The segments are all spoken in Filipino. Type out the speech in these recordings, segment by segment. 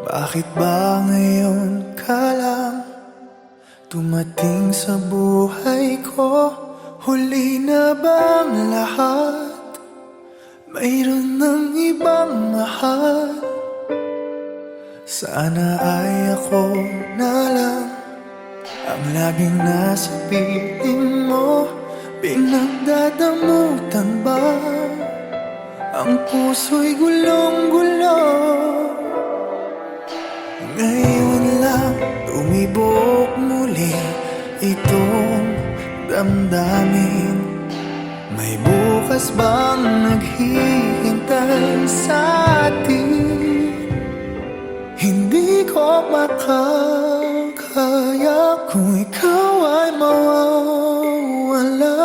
Bakit ba ngayon ka lang dumating sa buhay ko? Huli na bang lahat? Mayroon ng ibang mahal. Sana ay ako na lang ang laging nasa piling mo. Pinagdadamutan ba ang puso'y gulong-gulo? Ngayon lang tumibok muli itong damdamin. May bukas bang naghihintay sa atin? Hindi ko makakaya kung ikaw ay mawawala.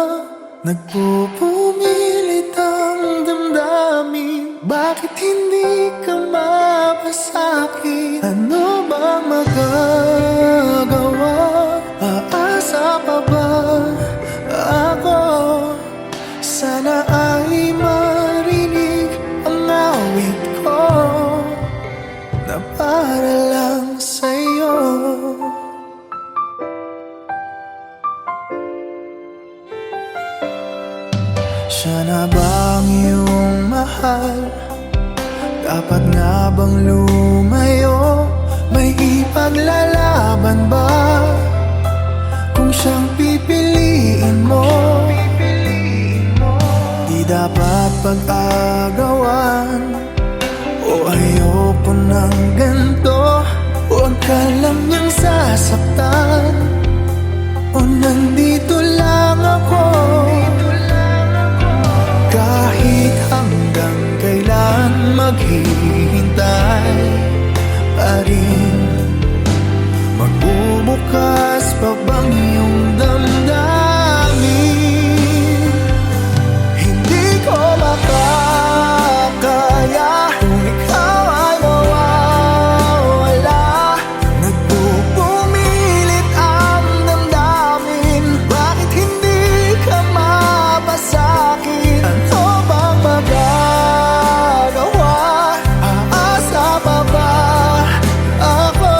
Nagpupumilit ang damdamin. Bakit hindi ka mapasa'kin? Ano bang magagawa? Aasa pa ba ako? Sana ay marinig ang awit ko na para lang sa'yo. Siya na ba ang iyong mahal? Dapat nga bang lumayo? May ipaglalaban ba kung siyang pipiliin mo? Di dapat pag-agawan o ayoko ng ganto. Huwag ka lang niyang sasaktan o nandito lang ako. Kahit hanggang kailan maghihintay pa rin. Magbubukas pa bang iyong damdamin? Hindi ko makakaya kung ikaw ay mawawala. Nagpupumilit ang damdamin. Bakit hindi ka mapasa'kin? Ano bang magagawa? Aasa pa ba ako?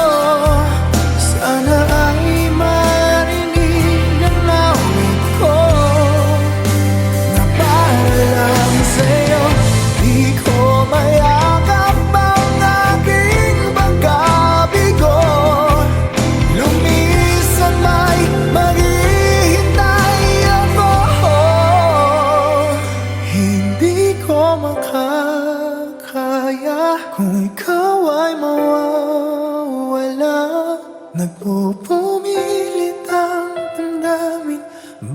Sana ay marinig ang awit ko na para lang sa'yo. Di ko mayakap ang aking pagkabigo. Lumisan may maghihintay ako. Hindi ko makakaya kung ikaw ay mawawala. Nagpupumilit ang damdamin.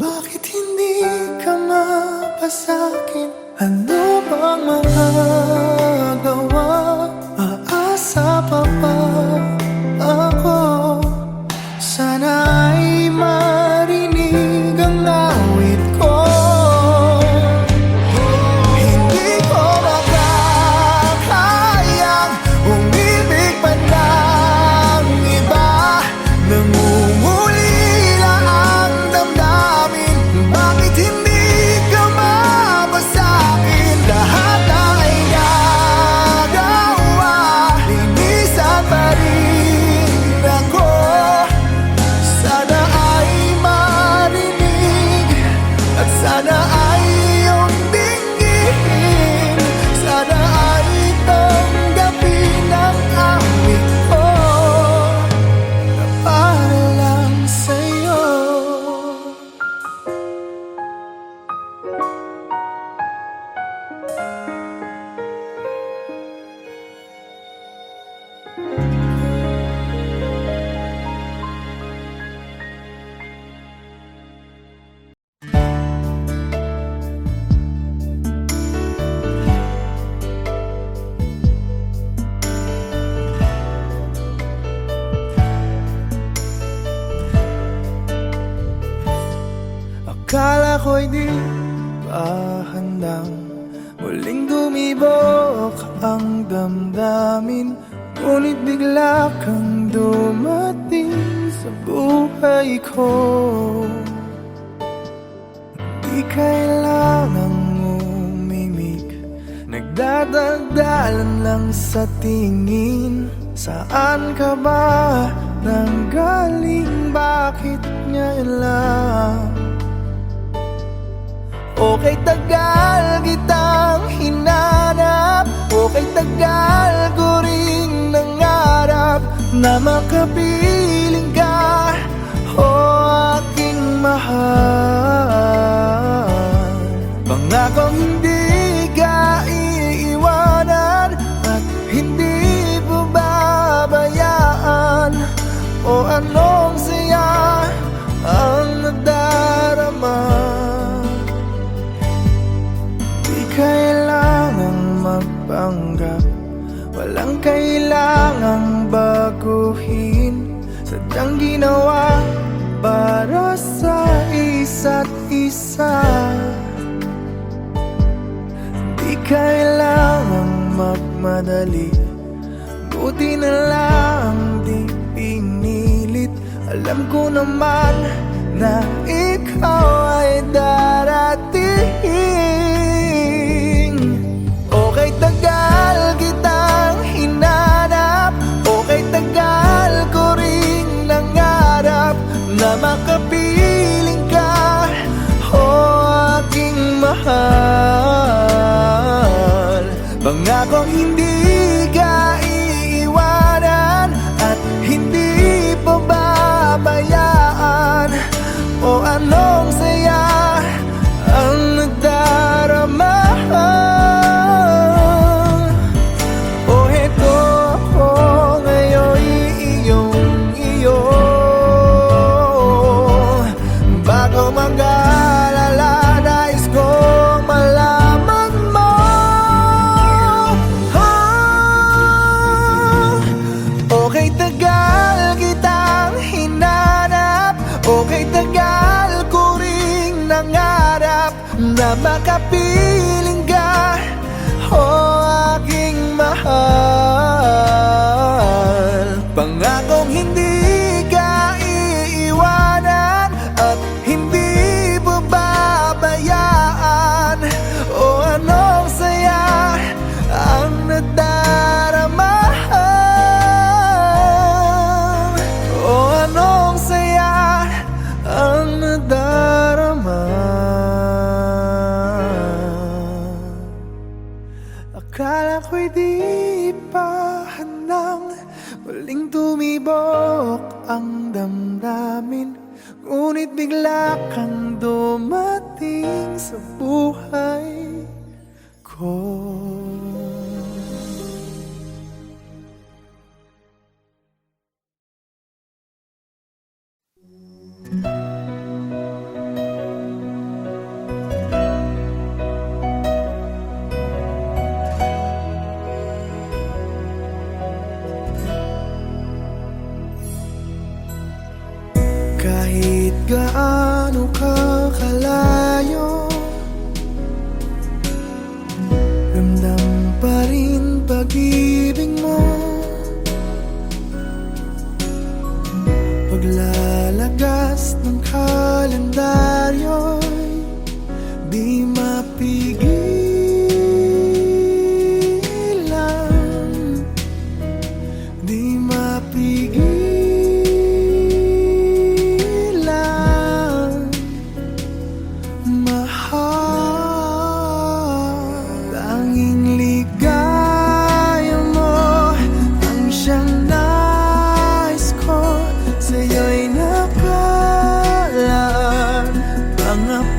Bakit hindi ka mapasa'kin? Ano bang magagawa? Aasa pa ba ako? Sana ay marinig ang awit ko. Hindi ko makakayang umibig pa ng iba. Nangungulila ang damdamin. Bakit hindi ka mapasa'kin? Lahat ay nagawa. Linisan pa rin ako. Sana ay marinig at sana ay iyong dinggin. Sana ay tanggapin ang awit ko na para lang sa'yo. Akala ko'y di pa handang muling dumibok ang damdamin. Ngunit bigla kang dumating sa buhay ko. Di kailangang umimik. Nadadagdalan lang sa tingin. Saan ka ba nanggaling? Bakit ngayon lang? Okay, tagal kitang hinanap. Okay, tagal ko ring nangarap na makapiling ka, o aking mahal. Pangakong hindi ka iiwanan at hindi babayaan. O anong saya ang nadarama. Di kailangang magpanggap, walang kailangang baguhin. Sadyang ginawa para sa isa't isa. Di kailangang magmadali, buti na lang di pinilit. Alam ko naman na ikaw ay darating. Okay, tagal kitang hinanap. Okay, tagal ko ring nangarap na makapiling ka, o aking mahal. Pangakong hindi ka iiwanan at hindi pababayaan. O anong saya ang nadarama. O heto ako ngayon, iyong-iyo. Bago mag-alala, nais kong malaman mo. Okay, tagal kitang hinanap. Okay, tagal ko ring nangarap na makapiling ka, o aking mahal. Pangakong hindi ka iiwanan at hindi babayaan. O anong saya ang nadarama. O anong saya ang nadarama. Akala ko'y di pa handang muling tumibok ang damdamin, ngunit bigla kang dumating sa buhay ko. Kahit gaano ka kalayo, ramdam pa rin pag-ibig mo. Paglalagas ng kalendaryo'y di mapigilan, di mapigilan.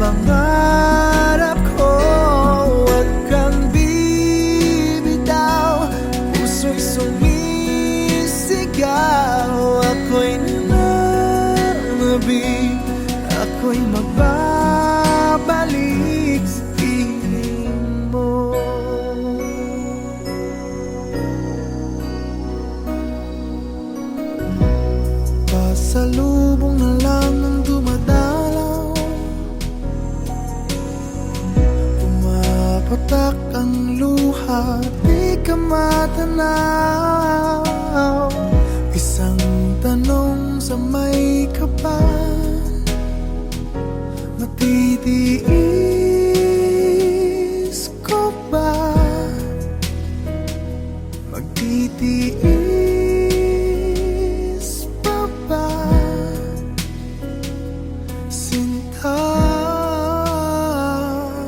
Pangarap ko, huwag kang bibitaw. Puso'y sumisigaw. Ako'y nananabik, ako'y magbabalik sa piling mo. Pasalubong na lang ang dumadalaw, patak ang luha, di ka matanaw. Isang tanong sa may kapal, matitiis ko ba titiis pa ba, sinta?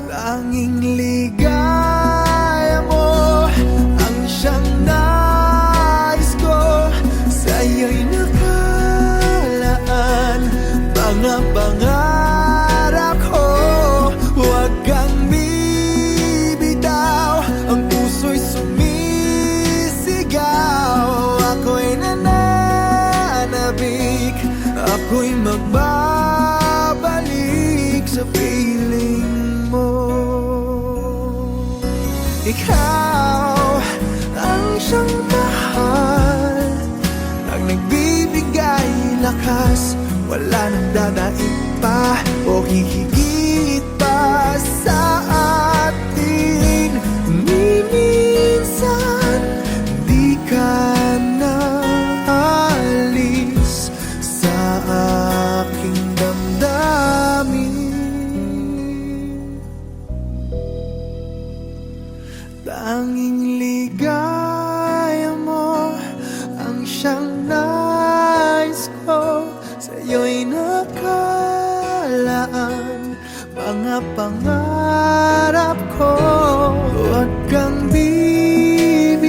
Tanging ligaya mo ang siyang nais ko, sa'yo'y nakalaan mga pangarap ko. Huwag kang bibitaw, ang puso'y sumisigaw. Ako'y nananabik, ako'y magbabalik sa piling mo. Ikaw ang siyang mahal, ang nagbibigay lakas, wala nang dadaig pa o hihigit pa sa atin. Minsan di ka na alis sa aking damdamin. Tanging ligaya mo ang siyang nais ko, sa'yo'y nakalaan mga pangarap ko. Huwag kang bibitaw,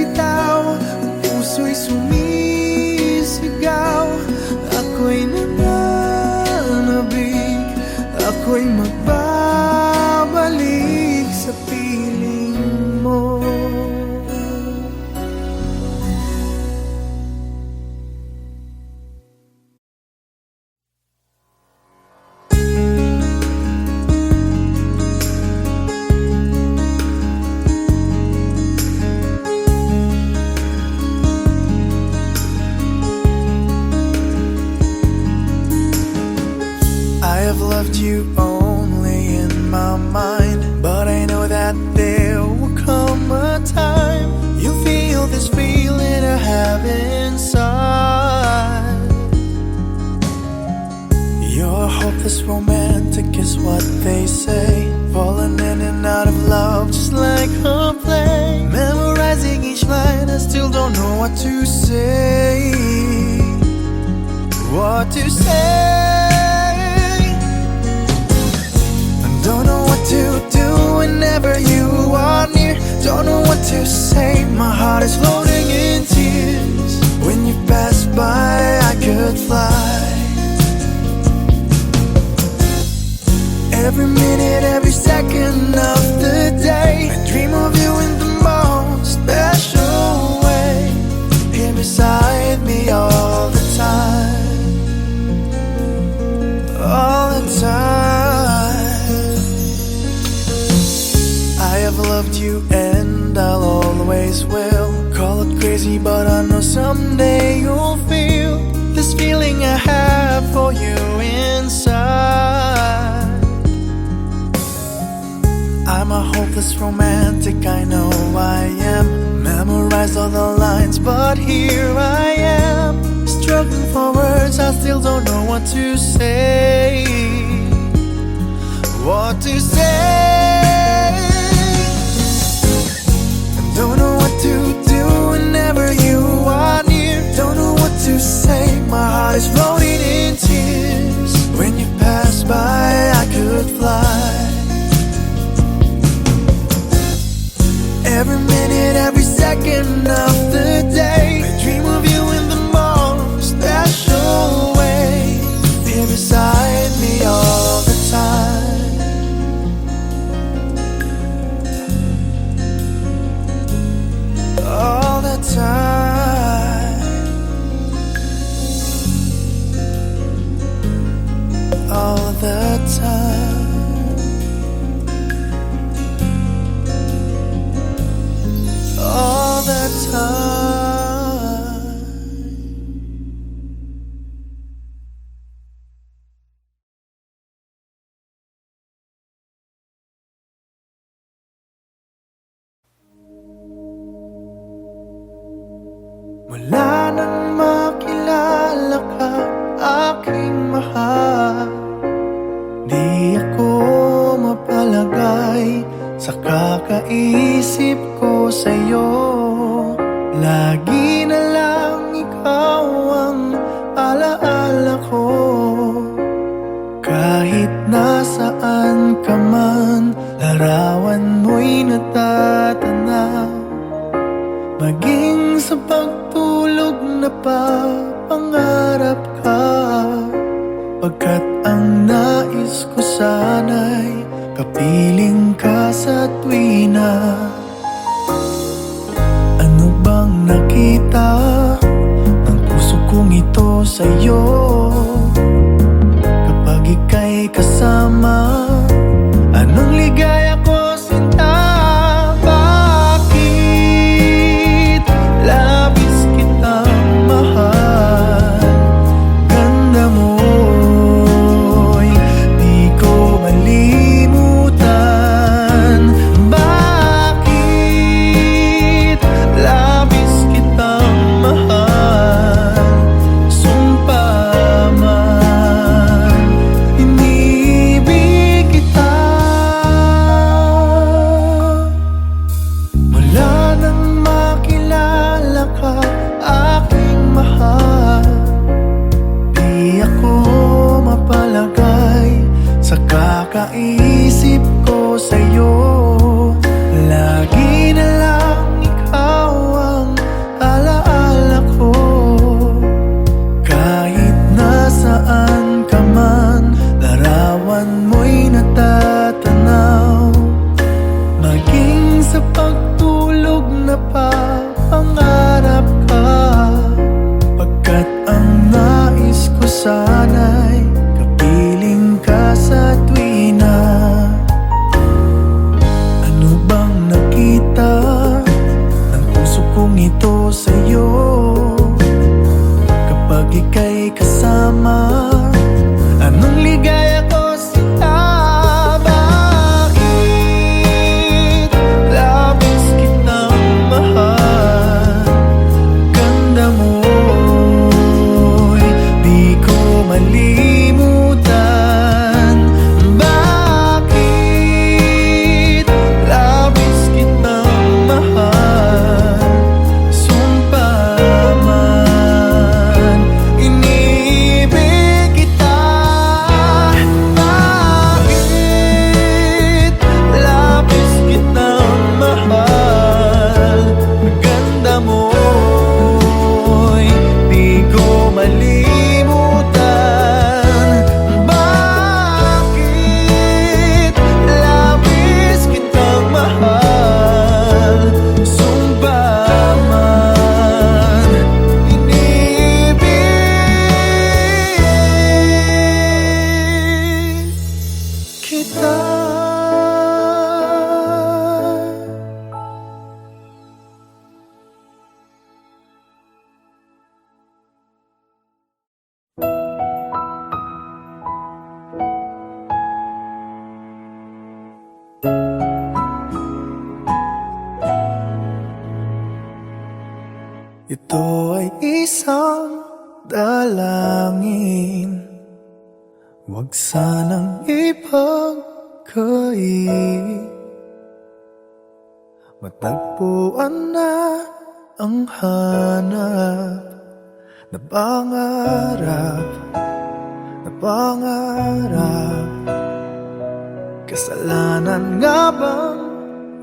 ang puso'y sumisigaw. Ako'y nananabik, ako'y magbabalik sa piling mo. I have loved you only in my mind, but I know that there will come a time you feel this feeling I have inside. You're hopeless romantic is what they say, falling in and out of love just like a play. Memorizing each line, I still don't know what to say. What to say? Don't know what to do whenever you are near. Don't know what to say, my heart is floating in tears. When you pass by, I could fly. Every minute, every second of the day, I dream of you in the most special way. Here beside me all the time, all the time. I have loved you and I'll always will. Call it crazy, but I know someday you'll feel this feeling I have for you inside. I'm a hopeless romantic, I know I am. Memorized all the lines, but here I am, struggling for words, I still don't know what to say. What to say? Don't know what to do whenever you are near. Don't know what to say, my heart is floating in tears. When you pass by, I could fly. Every minute, every second of the day, I dream of you in the most special way. Here beside me all the time. All the time, all the time, all the time. Wala nang makilala ka, aking mahal. Di ako mapalagay sa kakaisip ko sa'yo. Lagi na lang ikaw ang alaala ko. Kahit nasaan ka man, larawan mo'y natatanaw. Maging sa pagtulog napapangarap ka, pagkat ang nais ko sana'y kapiling ka sa tuwina. Ano bang nakita ng puso kong ito sa'yo? Kapag ika'y kasama, anong ligaya ko sinta? Bakit labis kitang mahal? Ganda mo'y di ko malimutan. Bakit labis kitang mahal? Sumpa man, inibig kita. Mula nang makilala ka, aking mahal, di ako mapalagay sa kakaisip ko sa'yo. Lagi na lang ikaw ang alaala ko. Kahit nasaan ka man, larawan mo'y natatanaw. Maging sa pagtulog napapangarap ka, pagkat ang nais ko sana'y kapiling ka sa tuwina. Ano bang nakita ng puso kong ito sa'yo? Kapag ika'y kasama, anong ligaya ko sinta? Bakit labis kitang mahal? Ganda mo'y di ko malimutan. Bakit labis kitang mahal? Sumpa man, inibig kita. Bakit labis kitang mahal? Ganda mo'y di ko malimutan. Bakit labis kitang mahal? Sumpa man, inibig kita. Ito ay isang dalangin, huwag sanang ipagkait. Matagpuan na ang hanap na pangarap, na pangarap. Kasalanan nga bang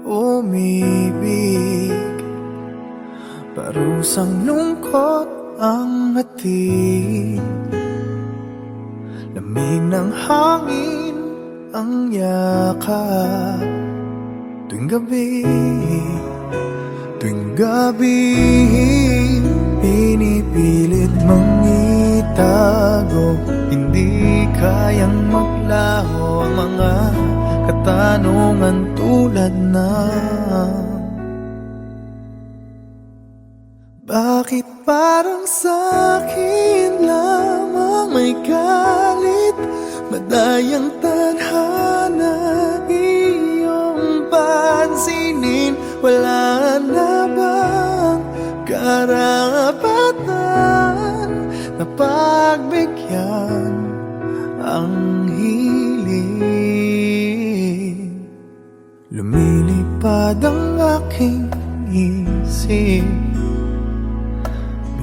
umibig? Parusang lungkot ang hatid, lamig ng hangin ang yakap. Tuwing gabi, tuwing gabi, pinipilit mong itago. Hindi kayang maglaho ang mga katanungan tulad ng bakit parang sa'kin lamang may galit? Madayang tadhana iyong pansinin. Wala na bang karapatan na pagbigyan ang hiling? Lumilipad ang aking isip,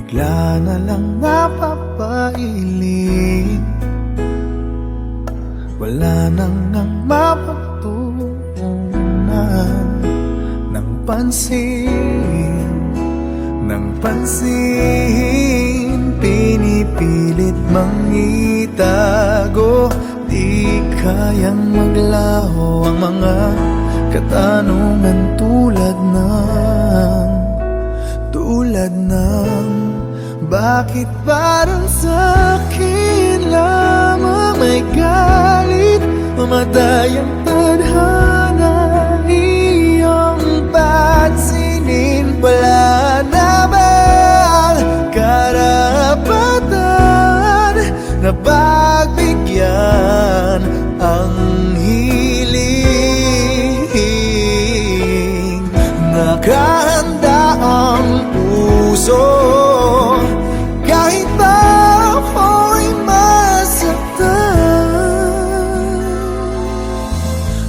bigla na lang napapailing. Wala nang ang mapagtuunan ng pansin, ng pansin. Pinipilit mang itago, di kayang maglaho ang mga katanungan tulad ng bakit parang sa'kin lamang may galit, mamatay ang tadhana, iyong pansinin. Wala na bang karapatan na pagbigyan ang hiling? Nakahanda ang puso kahit pa ako'y masaktan.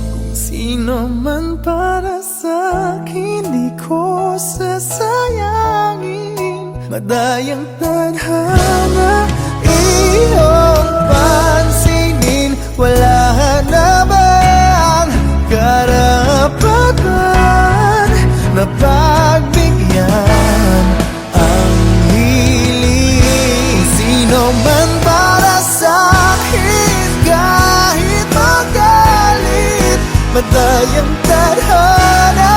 Kung sino man para sa'kin, di ko sasayangin. Madayang tadhana, iyong pansinin. Wala na bang karapatan na pagbigyan ang hiling? Sino man para sa'kin, kahit magalit, madayang tadhana,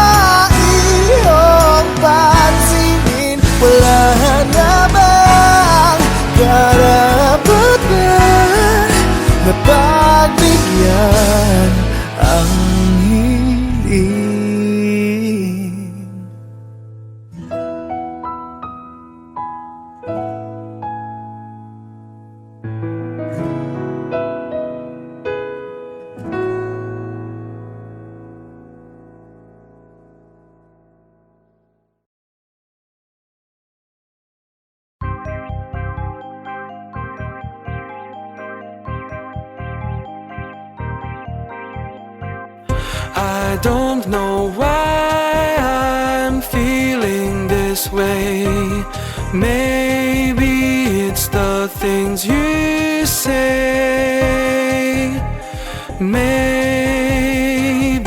iyong pansinin. Wala na bang karapatan na pagbigyan ang hiling? I don't know why I'm feeling this way. Maybe it's the things you say. Maybe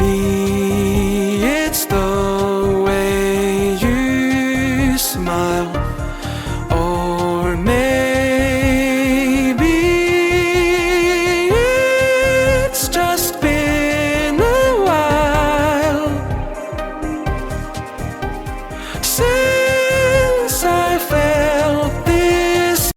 it's the way you smile. Or maybe it's just been a while since I felt this.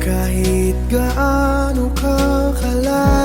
Kahit gaano ka kalayo,